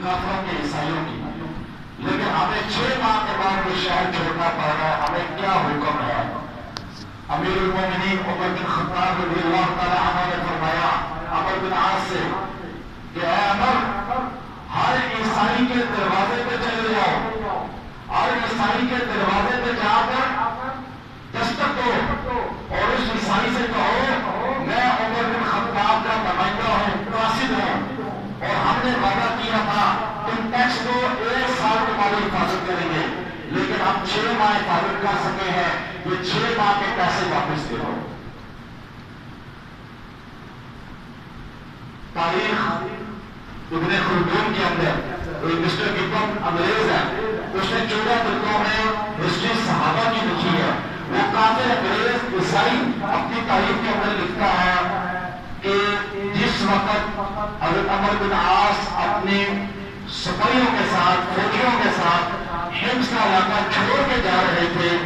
کافروں کے عیسائیوں کی، لیکن ہمیں 6 ماہ کے بعد یہ شہر چھوڑنا پڑ رہا ہے. ہمیں کیا حکم ہے؟ امیر المومنین عمر بن خطاب رضی اللہ تعالیٰ عنہ نے فرمایا عمر بن عاص سے کہ اے عمر، ہر عیسائی کے دروازے پہ چلے جاؤ، ہر عیسائی کے دروازے پہ جا کر دستک دو اور اس عیسائی سے کہو میں عمر بن خطاب کا نمائندہ ہوں، قاصد ہوں، اور ہم نے وعدہ کیا تھا تم ٹیکس کو 1 سال تمہاری حفاظت کریں گے، لیکن ہم 6 ماہ حفاظت کر سکے ہیں، یہ 6 ماہ کے پیسے واپس دے دو. تاریخ ابن خلدون کے اندر ایک مسٹر گبن انگریز ہے، اس نے 14 جلدوں میں ہسٹری صحابہ کی لکھی ہے. وہ کافر انگریز عیسائی اپنی تاریخ کے اندر لکھتا ہے کہ جس وقت حضرت عمر بن عاص اپنے سپاہیوں کے ساتھ، فوجیوں کے ساتھ حمص کا علاقہ چھوڑ کے جا رہے تھے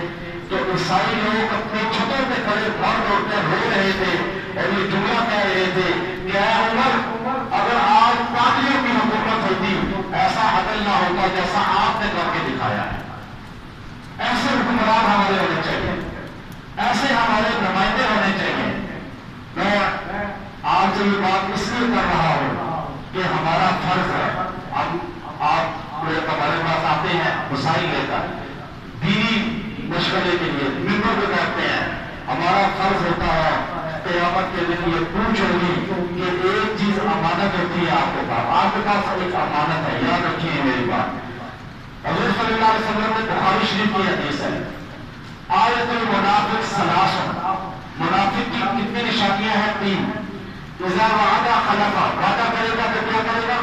تو عیسائی لوگ اپنی چھتوں پہ کھڑے بھر دوڑ کر رو رہے تھے اور یہ جملہ کہہ رہے تھے کہ اے عمر، اگر آج پادریوں کی حکومت ہوتی ایسا عدل نہ ہوتا جیسا آپ نے کر کے دکھایا ہے. ایسے حکمران ہمارے ہونے چاہیے، ایسے ہمارے نمائندے ہونے چاہیے. میں آپ سے یہ بات اس لیے کر رہا ہوں کہ ہمارا فرض ہے. اب آپ ہمارے پاس آتے ہیں مسائل لے کر دینی مشورے کے لیے ممبر پہ بیٹھتے ہیں، ہمارا فرض ہوتا ہے قیامت کے دن یہ پوچھ ہوگی کہ ایک چیز امانت ہوتی ہے آپ کے پاس، آپ کے پاس ایک امانت ہے، یاد رکھیے میری بات. حضور صلی اللہ علیہ وسلم نے بخاری شریف کی حدیث ہے آیت المنافق ثلاث، منافق کی کتنی نشانیاں ہیں؟ 3. اذا وعد خلف، وعدہ کرے گا تو کیا کرے گا؟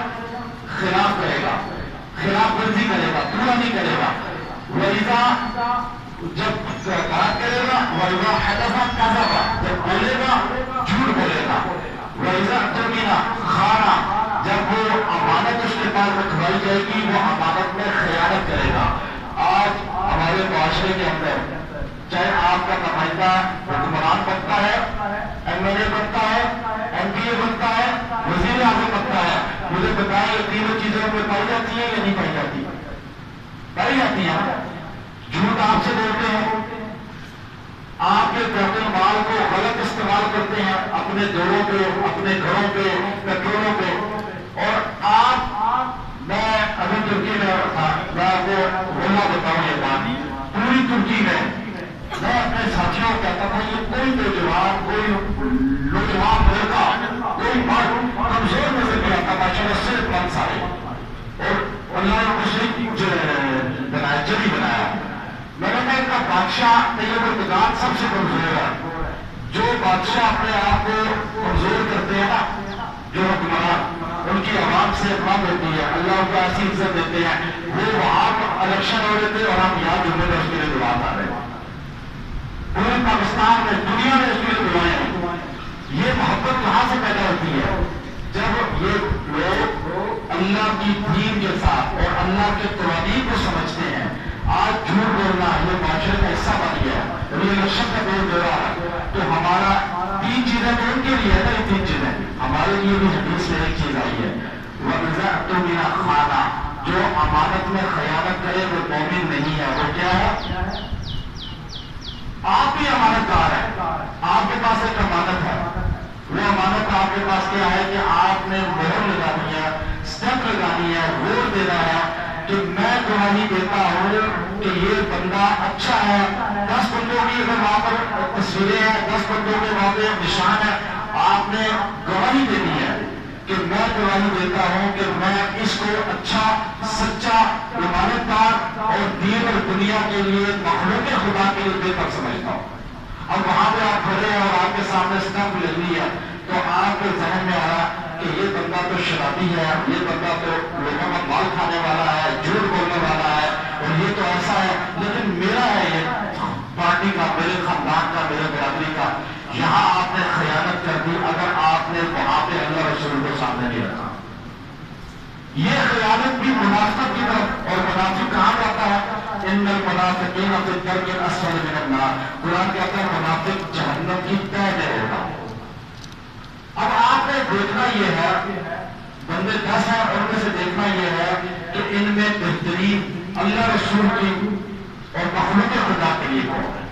خلاف کرے گا، خلاف ورزی کرے گا، پورا نہیں کرے گا. وَإِذَا، جب بات کرے گا، وَإِذَا حَدَثَ كَذَبَ، جب بولے گا جھوٹ بولے گا. وَإِذَا اؤْتُمِنَ خَانَ، جب وہ امانت اس کے پاس رکھوائی جائے گی وہ امانت میں خیانت کرے گا. آج ہمارے معاشرے کے اندر چاہے آپ کا نمائندہ حکمران بنتا ہے، ایم ایل اے بنتا ہے، ایم پی اے بنتا ہے، وزیر اعظم بنتا ہے، مجھے بتائیں یہ تینوں چیزیں میں پائی جاتی ہیں یا نہیں پائی جاتی؟ پائی جاتی ہیں. جھوٹ آپ سے بولتے ہیں، آپ کے بیت المال کو غلط استعمال کرتے ہیں اپنے دوروں پہ، اپنے گھروں پہ، پیٹرولوں پہ. اور میں ابھی ترکی میں تھا، میں آپ کو بولنا بتاؤں یہ بات، پوری ترکی میں میں اپنے ساتھیوں کو کہتا تھا یہ کوئی نوجوان، کوئی نوجوان لڑکا، کوئی مرد کمزور نظر نہیں آتا، ماشاءاللہ صرف 5 سال اور اللہ نے مشرق بنایا، جبھی بنایا. میں نے کہا ان کا بادشاہ طیب البدان سب سے کمزور ہے. جو بادشاہ اپنے آپ کو کمزور کرتے ہیں نا، جو حکمران، ان کی عوام سے کم ہوتی ہے، اللہ کو ایسی عزت دیتے ہیں. وہ وہاں الیکشن ہو رہے تھے اور ہم یاد جمعے میں اس کے لیے دعا کر رہے ہیں. پورے پاکستان میں، دنیا میں اس کے لیے دعائیں ہیں. یہ محبت کہاں سے پیدا ہوتی ہے؟ جب یہ لوگ اللہ کی دین کے ساتھ اور اللہ کے قوانین کو سمجھتے ہیں. آج جھوٹ بولنا یہ معاشرے کا حصہ بن گیا ہے. ابھی الیکشن کا دور ہو رہا ہے تو ہمارا 3 چیزیں تو ان کے لیے ہے نا، یہ 3 چیزیں ہمارے لیے بھی حدیث میں ایک چیز آئی ہے وَإِذَا اؤْتُمِنَ خَانَ، جو امانت میں خیانت کرے وہ مومن نہیں ہے. وہ کیا ہے؟ آپ بھی امانت دار ہیں، آپ کے پاس ایک امانت ہے. وہ امانت آپ کے پاس کیا ہے کہ آپ نے مہر لگانی ہے، اسٹیمپ لگانی ہے، ووٹ دینا ہے کہ میں گواہی دیتا ہوں کہ یہ بندہ اچھا ہے. 10 بندوں کی اگر وہاں پر تصویریں ہیں، 10 بندوں کے وہاں پہ نشان ہے، آپ نے گواہی دینی ہے کہ میں گواہی دیتا ہوں کہ میں اس کو اچھا، سچا، ایمانت دار اور دین اور دنیا کے لیے، مخلوق خدا کے لیے بہتر سمجھتا ہوں. اب وہاں پہ آپ کھڑے ہیں اور آپ کے سامنے اسٹمپ لگ رہی ہے تو آپ کے ذہن میں آیا کہ یہ بندہ تو شرابی ہے، یہ بندہ تو لوگوں کا مال کھانے والا ہے، جھوٹ بولنے والا ہے، اور یہ تو ایسا ہے. لیکن میرا ہے یہ پارٹی کا، میرے خاندان کا، میرے برادری کا. یہاں آپ نے خیانت کر دی اگر آپ نے وہاں پہ اللہ رسول کو سامنے نہیں رکھا. یہ خیانت بھی منافقت کی طرف، اور منافق کہاں جاتا ہے؟ ان المنافقین فی الدرک الاسفل من النار. قرآن کہتا ہے منافق جہنم کی تہہ میں ہوگا. اب آپ نے دیکھنا یہ ہے، بندے 10 ہیں، ان میں سے دیکھنا یہ ہے کہ ان میں بہترین اللہ رسول کی اور مخلوق خدا کے لیے کون ہے.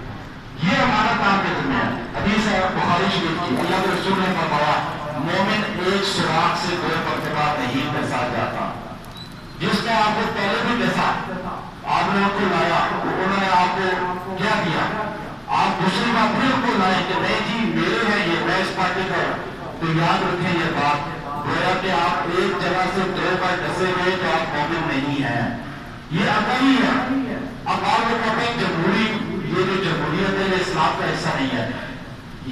یہ ہمارا کام کے ذمہ ہے. حدیث ہے بخاری شریف کی, اللہ کے رسول نے فرمایا مومن ایک سوراخ سے دو مرتبہ نہیں پھنسا جاتا. جس نے آپ کو پہلے بھی پھنسا, آپ نے ان کو لایا, انہوں نے آپ کو کیا دیا, آپ دوسری بات پھر ان کو لائیں کہ نہیں جی میرے ہے یہ, میں اس پارٹی کا ہوں, تو یاد رکھیں یہ بات گویا کہ آپ ایک جگہ سے دو بار ڈسے گئے تو آپ مومن نہیں ہیں. یہ عقل ہی ہے. اب آپ کو کہتے ہیں جمہوری, یہ جو جمہوریت ہے یہ اسلام کا حصہ نہیں ہے,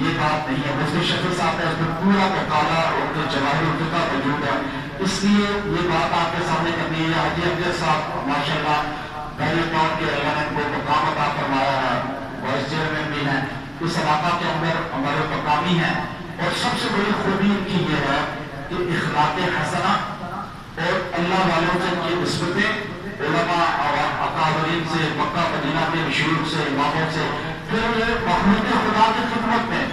یہ بات نہیں ہے. اس کے شفیع صاحب ہے, اس میں پورا مطالعہ اور جواہر الفقہ موجود ہے, اس لیے یہ بات آپ کے سامنے کرنی ہے. حاجی افضل صاحب ماشاء اللہ پہلے قوم کے اللہ نے ان کو مقام عطا فرمایا ہے, وائس چیئرمین بھی ہیں, اس علاقہ کے اندر ہمارے مقامی ہیں, اور سب سے بڑی خوبی ان کی یہ ہے کہ اخلاق حسنہ اور اللہ والوں سے ان کی نسبتیں, علماء اور اکابرین سے, مکہ مدینہ کے مشہور سے, اماموں سے, پھر یہ مخلوق خدا کی خدمت میں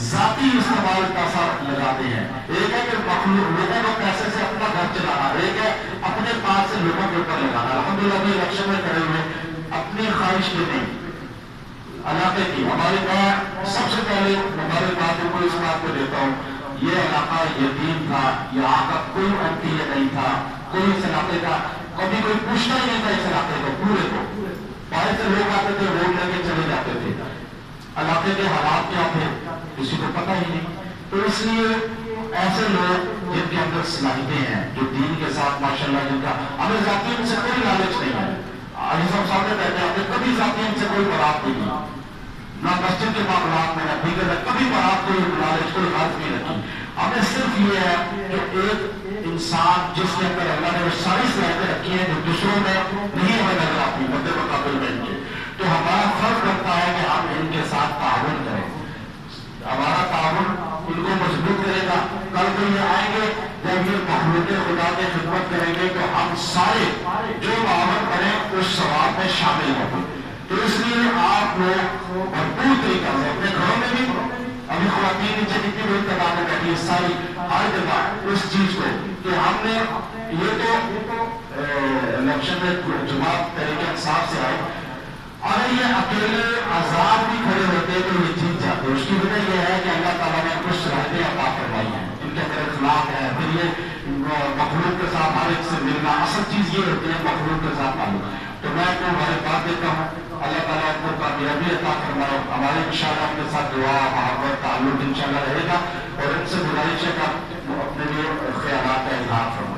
ذاتی استعمال کا ساتھ لگاتے ہیں. ایک ہے کہ مخلوق لوگوں کو پیسے سے اپنا گھر چلانا, ایک ہے اپنے پاس سے لوگوں کے اوپر لگانا. الحمدللہ بھی الیکشن میں کھڑے ہوئے اپنی خواہش کے نہیں, علاقے کی. ہمارے میں سب سے پہلے ہمارے باتوں کو اس بات کو دیتا ہوں, یہ علاقہ یتیم تھا, یہاں کا کوئی ایم پی نہیں تھا, کوئی اس علاقے کا کبھی کوئی پوچھتا ہی نہیں تھا اس علاقے کو, پورے کو باہر سے لوگ آتے تھے, ووٹ لے کے چلے جاتے تھے. علاقے کے حالات کیا تھے کسی کو پتہ ہی نہیں. تو اس لیے ایسے لوگ جن کے اندر صلاحیتیں ہیں, جو دین کے ساتھ ماشاءاللہ جن کا, ہمیں ذاتی ان سے کوئی لالچ نہیں ہے. علی صاحب سامنے بیٹھے, ہمیں کبھی ذاتی ان سے کوئی برات نہیں ہے, نہ مسجد کے معاملات میں, نہ دیگر, کبھی برات کوئی لالچ کوئی غرض نہیں رکھی. ہمیں صرف یہ ہے کہ ایک انسان جس کے اندر اللہ نے وہ ساری صلاحیتیں رکھی ہیں جو دوسروں میں نہیں ہمیں نظر آتی مد مقابل میں ان کے, تو ہمارا فرض بنتا ہے کہ ہم ان کے ساتھ تعاون کریں. ہمارا تعاون ان کو مضبوط کرے گا. کل کو یہ آئیں گے جب یہ مخلوق خدا کی خدمت کریں گے تو ہم سارے جو تعاون کریں اس ثواب میں شامل ہوں گے. تو اس لیے آپ لوگ بھرپور طریقہ سے اپنے گھروں میں بھی, ابھی خواتین نیچے کتنی بڑی تعداد میں بیٹھی ہے ساری ہر جگہ, اس چیز کو کہ ہم نے یہ تو الیکشن میں جماعت تحریک انصاف سے آئے, اگر یہ اکیلے آزاد بھی کھڑے ہوتے تو یہ جیت جاتے. اس کی وجہ یہ ہے کہ اللہ تعالیٰ نے کچھ صلاحیتیں عطا فرمائی ہیں, ان کے اندر اخلاق ہے, پھر یہ مخلوق کے ساتھ ہر ایک سے ملنا, اصل چیز یہ ہوتی ہے مخلوق کے ساتھ تعلق. تو میں تو ہمارے بات دیتا ہوں, اللہ تعالیٰ کو کامیابی عطا فرمائے. ہمارے انشاءاللہ ان کے ساتھ دعا محبت تعلق انشاءاللہ رہے گا, اور ان سے گزارش ہے کہ اپنے لیے خیالات کا اظہار فرمائے.